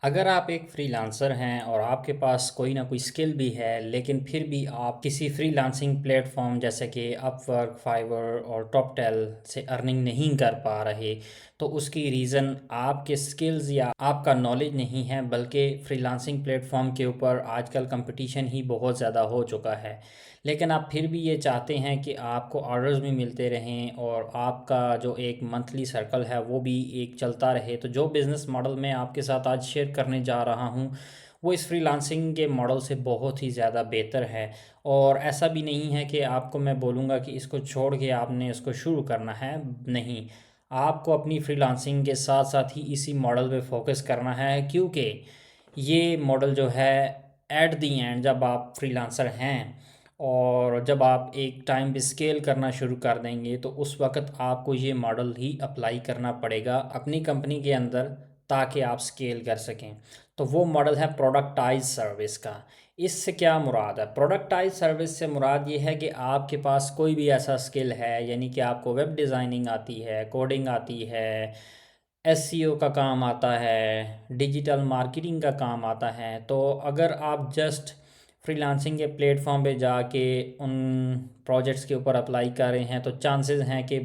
अगर आप एक फ्रीलांसर हैं और आपके पास कोई ना कोई स्किल भी है लेकिन फिर भी आप किसी फ्रीलांसिंग प्लेटफॉर्म जैसे कि अपवर्क, फाइवर और टॉपटेल से अर्निंग नहीं कर पा रहे, तो उसकी रीज़न आपके स्किल्स या आपका नॉलेज नहीं है, बल्कि फ्रीलांसिंग प्लेटफॉर्म के ऊपर आजकल कंपटीशन ही बहुत ज़्यादा हो चुका है। लेकिन आप फिर भी ये चाहते हैं कि आपको ऑर्डर्स भी मिलते रहें और आपका जो एक मंथली सर्कल है वो भी एक चलता रहे। तो जो बिज़नेस मॉडल मैं आपके साथ आज शेयर करने जा रहा हूँ वो इस फ्रीलांसिंग के मॉडल से बहुत ही ज़्यादा बेहतर है। और ऐसा भी नहीं है कि आपको मैं बोलूँगा कि इसको छोड़ के आपने इसको शुरू करना है, नहीं। आपको अपनी फ्रीलांसिंग के साथ साथ ही इसी मॉडल पे फोकस करना है, क्योंकि ये मॉडल जो है एट दी एंड जब आप फ्रीलांसर हैं और जब आप एक टाइम पे स्केल करना शुरू कर देंगे तो उस वक्त आपको ये मॉडल ही अप्लाई करना पड़ेगा अपनी कंपनी के अंदर, ताकि आप स्केल कर सकें। तो वो मॉडल है प्रोडक्टाइज सर्विस का। इससे क्या मुराद है? प्रोडक्टाइज सर्विस से मुराद ये है कि आपके पास कोई भी ऐसा स्किल है, यानी कि आपको वेब डिज़ाइनिंग आती है, कोडिंग आती है, एसईओ का काम आता है, डिजिटल मार्केटिंग का काम आता है। तो अगर आप जस्ट फ्रीलांसिंग के प्लेटफॉर्म पे जाके उन प्रोजेक्ट्स के ऊपर अप्लाई कर रहे हैं तो चांसेस हैं कि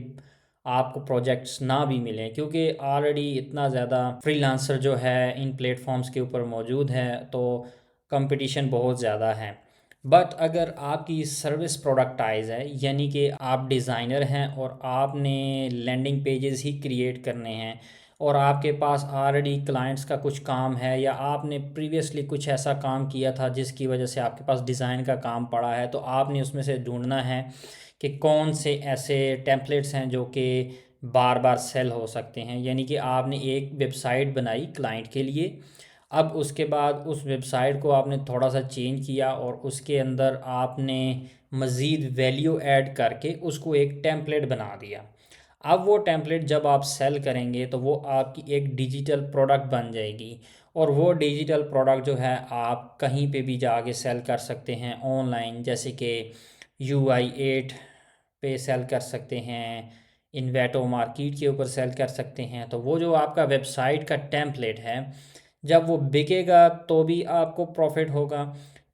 आपको प्रोजेक्ट्स ना भी मिलें, क्योंकि ऑलरेडी इतना ज़्यादा फ्रीलांसर जो है इन प्लेटफॉर्म्स के ऊपर मौजूद है, तो कंपटीशन बहुत ज़्यादा है। बट अगर आपकी सर्विस प्रोडक्टाइज है, यानी कि आप डिज़ाइनर हैं और आपने लैंडिंग पेजेस ही क्रिएट करने हैं और आपके पास ऑलरेडी क्लाइंट्स का कुछ काम है या आपने प्रीवियसली कुछ ऐसा काम किया था जिसकी वजह से आपके पास डिज़ाइन का काम पड़ा है, तो आपने उसमें से ढूंढना है कि कौन से ऐसे टेम्पलेट्स हैं जो कि बार बार सेल हो सकते हैं। यानी कि आपने एक वेबसाइट बनाई क्लाइंट के लिए, अब उसके बाद उस वेबसाइट को आपने थोड़ा सा चेंज किया और उसके अंदर आपने मज़ीद वैल्यू ऐड करके उसको एक टेम्पलेट बना दिया। अब वो टेम्पलेट जब आप सेल करेंगे तो वो आपकी एक डिजिटल प्रोडक्ट बन जाएगी और वो डिजिटल प्रोडक्ट जो है आप कहीं पे भी जाके सेल कर सकते हैं ऑनलाइन, जैसे कि UI8 पे सेल कर सकते हैं, इन्वेटो मार्केट के ऊपर सेल कर सकते हैं। तो वो जो आपका वेबसाइट का टेम्पलेट है, जब वो बिकेगा तो भी आपको प्रॉफिट होगा,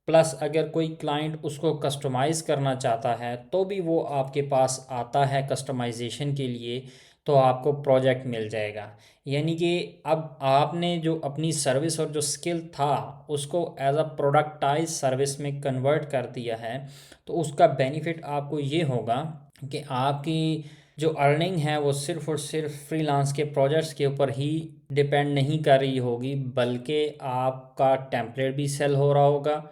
प्लस अगर कोई क्लाइंट उसको कस्टमाइज़ करना चाहता है तो भी वो आपके पास आता है कस्टमाइजेशन के लिए, तो आपको प्रोजेक्ट मिल जाएगा। यानी कि अब आपने जो अपनी सर्विस और जो स्किल था उसको एज अ प्रोडक्टाइज सर्विस में कन्वर्ट कर दिया है, तो उसका बेनिफिट आपको ये होगा कि आपकी जो अर्निंग है वो सिर्फ़ और सिर्फ फ्रीलांस के प्रोजेक्ट्स के ऊपर ही डिपेंड नहीं कर रही होगी, बल्कि आपका टेम्पलेट भी सेल हो रहा होगा।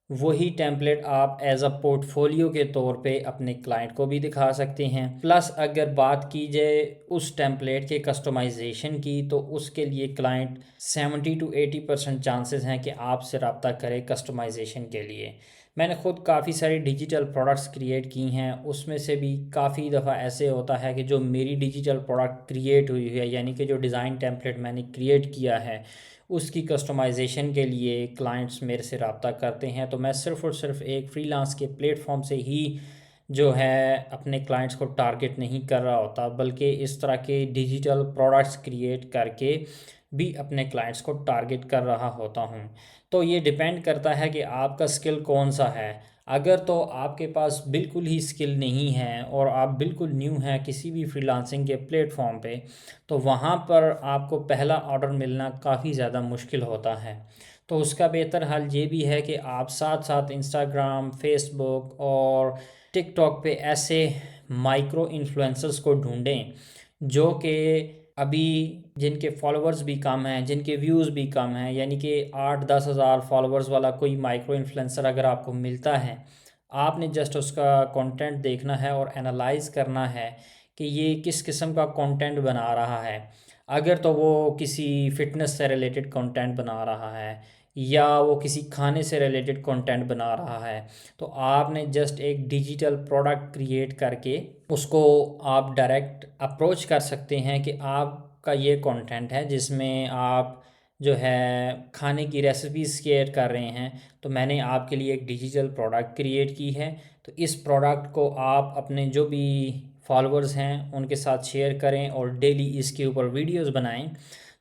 वही टेम्पलेट आप एज अ पोर्टफोलियो के तौर पे अपने क्लाइंट को भी दिखा सकते हैं। प्लस अगर बात की जाए उस टेम्पलेट के कस्टमाइजेशन की, तो उसके लिए क्लाइंट 70 to 80% चांसेस हैं कि आपसे रब्ता करे कस्टमाइजेशन के लिए। मैंने ख़ुद काफ़ी सारी डिजिटल प्रोडक्ट्स क्रिएट की हैं, उसमें से भी काफ़ी दफ़ा ऐसे होता है कि जो मेरी डिजिटल प्रोडक्ट क्रिएट हुई है, यानी कि जो डिज़ाइन टेम्पलेट मैंने क्रिएट किया है, उसकी कस्टमाइजेशन के लिए क्लाइंट्स मेरे से रब्ता करते हैं। तो मैं सिर्फ़ और सिर्फ एक फ्रीलांस के प्लेटफॉर्म से ही जो है अपने क्लाइंट्स को टारगेट नहीं कर रहा होता, बल्कि इस तरह के डिजिटल प्रोडक्ट्स क्रिएट करके भी अपने क्लाइंट्स को टारगेट कर रहा होता हूँ। तो ये डिपेंड करता है कि आपका स्किल कौन सा है। अगर तो आपके पास बिल्कुल ही स्किल नहीं है और आप बिल्कुल न्यू हैं किसी भी फ्रीलांसिंग के प्लेटफॉर्म पे, तो वहाँ पर आपको पहला ऑर्डर मिलना काफ़ी ज़्यादा मुश्किल होता है। तो उसका बेहतर हल ये भी है कि आप साथ साथ इंस्टाग्राम, फेसबुक और टिकटॉक पे ऐसे माइक्रो इन्फ्लुएंसर्स को ढूंढें जो कि अभी जिनके फॉलोअर्स भी कम हैं, जिनके व्यूज़ भी कम हैं, यानी कि 8-10 हज़ार फॉलोअर्स वाला कोई माइक्रो इन्फ्लुएंसर अगर आपको मिलता है, आपने जस्ट उसका कंटेंट देखना है और एनालाइज करना है कि ये किस किस्म का कंटेंट बना रहा है। अगर तो वो किसी फ़िटनेस से रिलेटेड कंटेंट बना रहा है या वो किसी खाने से रिलेटेड कंटेंट बना रहा है, तो आपने जस्ट एक डिजिटल प्रोडक्ट क्रिएट करके उसको आप डायरेक्ट अप्रोच कर सकते हैं कि आपका ये कंटेंट है जिसमें आप जो है खाने की रेसिपीज़ शेयर कर रहे हैं, तो मैंने आपके लिए एक डिजिटल प्रोडक्ट क्रिएट की है। तो इस प्रोडक्ट को आप अपने जो भी फॉलोअर्स हैं उनके साथ शेयर करें और डेली इसके ऊपर वीडियोस बनाएं,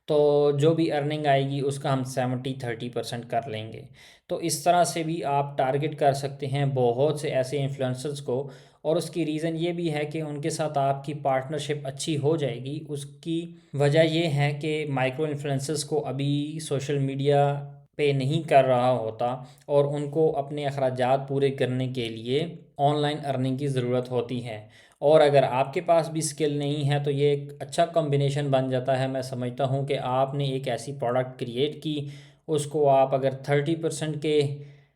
तो जो भी अर्निंग आएगी उसका हम 70-30% कर लेंगे। तो इस तरह से भी आप टारगेट कर सकते हैं बहुत से ऐसे इन्फ्लुएंसर्स को। और उसकी रीज़न ये भी है कि उनके साथ आपकी पार्टनरशिप अच्छी हो जाएगी। उसकी वजह ये है कि माइक्रो इन्फ्लुएंसर्स को अभी सोशल मीडिया पे नहीं कर रहा होता, और उनको अपने अखराजात पूरे करने के लिए ऑनलाइन अर्निंग की ज़रूरत होती है। और अगर आपके पास भी स्किल नहीं है तो ये एक अच्छा कॉम्बिनेशन बन जाता है। मैं समझता हूँ कि आपने एक ऐसी प्रोडक्ट क्रिएट की, उसको आप अगर 30% के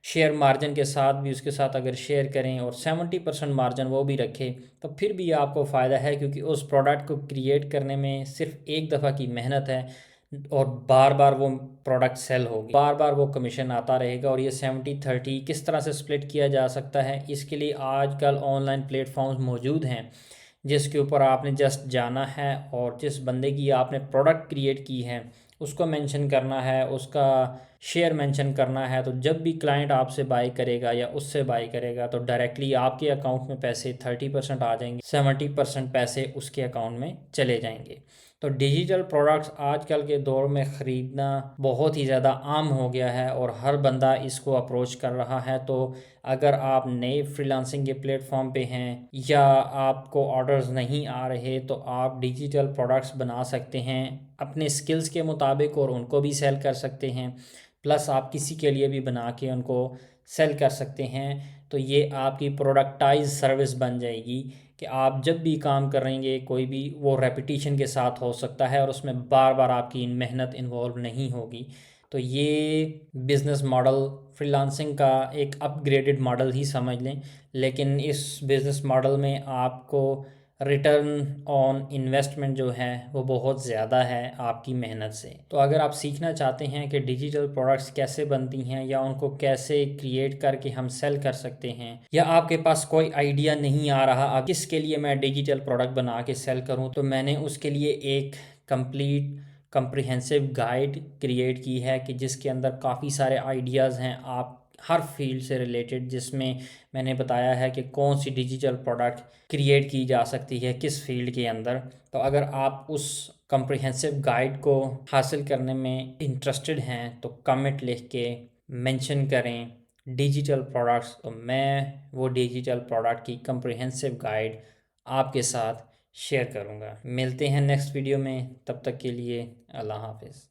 शेयर मार्जिन के साथ भी उसके साथ अगर शेयर करें और 70% मार्जिन वो भी रखें, तो फिर भी आपको फ़ायदा है, क्योंकि उस प्रोडक्ट को क्रिएट करने में सिर्फ एक दफ़ा की मेहनत है और बार बार वो प्रोडक्ट सेल होगी, बार बार वो कमीशन आता रहेगा। और ये 70-30 किस तरह से स्प्लिट किया जा सकता है, इसके लिए आजकल ऑनलाइन प्लेटफॉर्म्स मौजूद हैं, जिसके ऊपर आपने जस्ट जाना है और जिस बंदे की आपने प्रोडक्ट क्रिएट की है उसको मेंशन करना है, उसका शेयर मेंशन करना है। तो जब भी क्लाइंट आपसे बाय करेगा या उससे बाय करेगा तो डायरेक्टली आपके अकाउंट में पैसे 30% आ जाएंगे, 70% पैसे उसके अकाउंट में चले जाएंगे। तो डिजिटल प्रोडक्ट्स आजकल के दौर में ख़रीदना बहुत ही ज़्यादा आम हो गया है और हर बंदा इसको अप्रोच कर रहा है। तो अगर आप नए फ्रीलांसिंग के प्लेटफॉर्म पे हैं या आपको ऑर्डर्स नहीं आ रहे, तो आप डिजिटल प्रोडक्ट्स बना सकते हैं अपने स्किल्स के मुताबिक और उनको भी सेल कर सकते हैं। प्लस आप किसी के लिए भी बना के उनको सेल कर सकते हैं। तो ये आपकी प्रोडक्टाइज सर्विस बन जाएगी कि आप जब भी काम करेंगे कोई भी, वो रेपिटेशन के साथ हो सकता है और उसमें बार बार आपकी मेहनत इन्वॉल्व नहीं होगी। तो ये बिज़नेस मॉडल फ्रीलांसिंग का एक अपग्रेडेड मॉडल ही समझ लें। लेकिन इस बिज़नेस मॉडल में आपको रिटर्न ऑन इन्वेस्टमेंट जो है वो बहुत ज़्यादा है आपकी मेहनत से। तो अगर आप सीखना चाहते हैं कि डिजिटल प्रोडक्ट्स कैसे बनती हैं या उनको कैसे क्रिएट करके हम सेल कर सकते हैं, या आपके पास कोई आइडिया नहीं आ रहा अब किसके लिए मैं डिजिटल प्रोडक्ट बना के सेल करूं, तो मैंने उसके लिए एक कंप्लीट कम्प्रिहेंसिव गाइड क्रिएट की है कि जिसके अंदर काफ़ी सारे आइडियाज़ हैं आप हर फील्ड से रिलेटेड, जिसमें मैंने बताया है कि कौन सी डिजिटल प्रोडक्ट क्रिएट की जा सकती है किस फील्ड के अंदर। तो अगर आप उस कम्प्रिहेंसिव गाइड को हासिल करने में इंटरेस्टेड हैं तो कमेंट लिख के मेंशन करें डिजिटल प्रोडक्ट्स, तो मैं वो डिजिटल प्रोडक्ट की कम्प्रिहेंसिव गाइड आपके साथ शेयर करूँगा। मिलते हैं नेक्स्ट वीडियो में, तब तक के लिए अल्लाह हाफिज़।